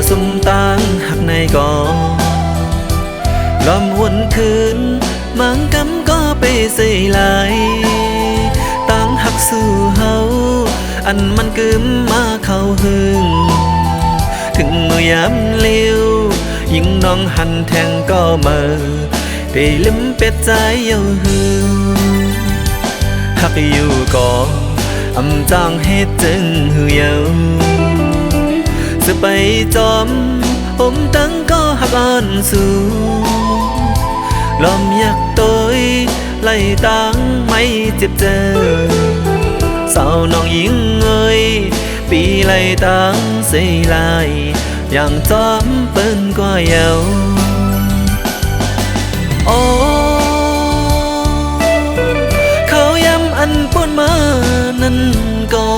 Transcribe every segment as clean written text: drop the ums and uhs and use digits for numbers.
สุ่มตั้งหักในก่อลอมหวนคืนมังกำก็ไปใส่ลายตั้งหักสู่เฮาอันมันกึมมาเข้าหึงถึงมือยามเลี้ยวยิ่งน้องหันแทงก็เมื่อไปลืมเป็ดใจเย้าหึงหักอยู่ก่ออำจางเฮ็ดจึงหือเย้าจะไปจอมอมตั้งก็หักอ่อนสู่ลอมอยากตัวไล่ตั้งไม่เจ็บเจอสาวน้องหญิงเอ้ยปีไล่ตั้งเสียลายอย่างจอมเปิ้นกว่าเยาโอ้เขาย้ำอันปนมานั้นก็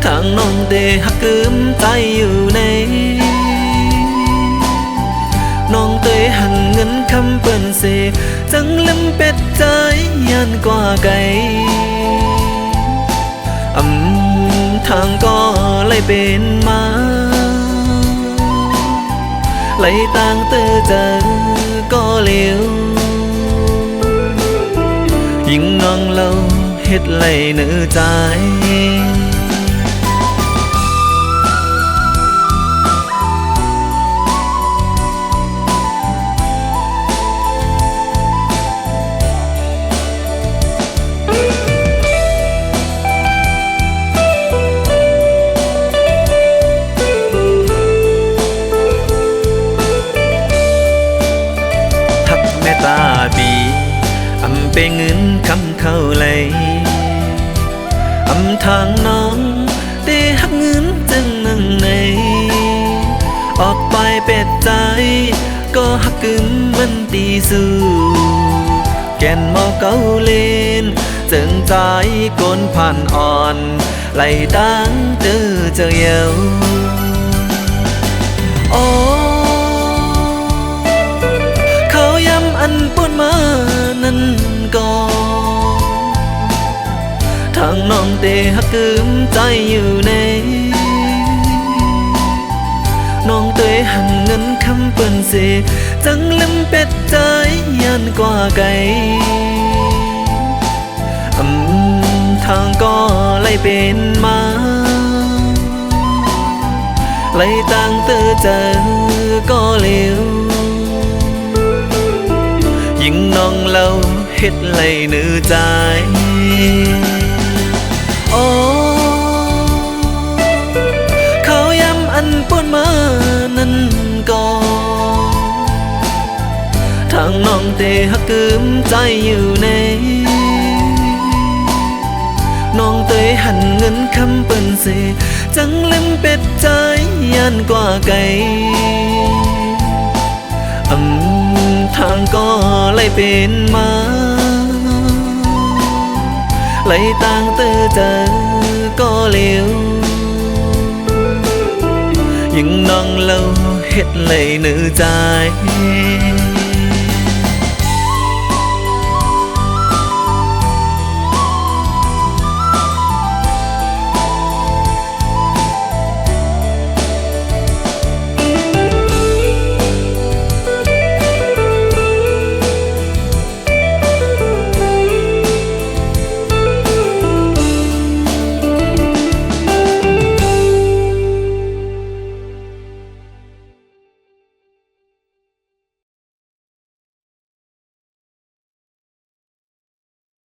ทางน้องเดหักกึมใจอยู่ในน้องเตยหันเงินคำเปิ้นเสจังลืมเป็ดใจยันกว่าไกลทางก็เลยเป็นมาเลยต่างเตอเจอก็เลี้ยวยิ่งน้องเราเฮ็ดเลยเนื้อใจตาบีอำเป็นเงินคำเข้าเลยอำทางน้องได้หักเงินจึงนั่งในออกไปเป็ดใจก็หักกึมมันตีสู่แก่นเมาเกาเล่นจึงใจกนผ่านอ่อนไหลตั้งเจอเยาโอ้อันปนมานั้นก็ทางน้องเตหักกึมใจอยู่ในน้องเตยหันเงินคำเปิ้นเสจังลืมเป็ดใจยันกว่าไกลทางก็เลยเป็นมาเลยตั้งเตอเจอก็เลี้ยวยิ่งน้องเราเฮ็ดเลยเนื้อใจโอ้เขาย้ำอันปนมานั้นก็ทางน้องเตหักกึมใจอยู่ในน้องเตยหันเงินคำเปิ้นเสจังลืมเป็ดใจยันกว่าไกลทางก็เลยเป็นมาเลยต่างเตอเจอก็เลี้ยวยิ่งน้องเราเฮ็ดเลยเนื้อใจ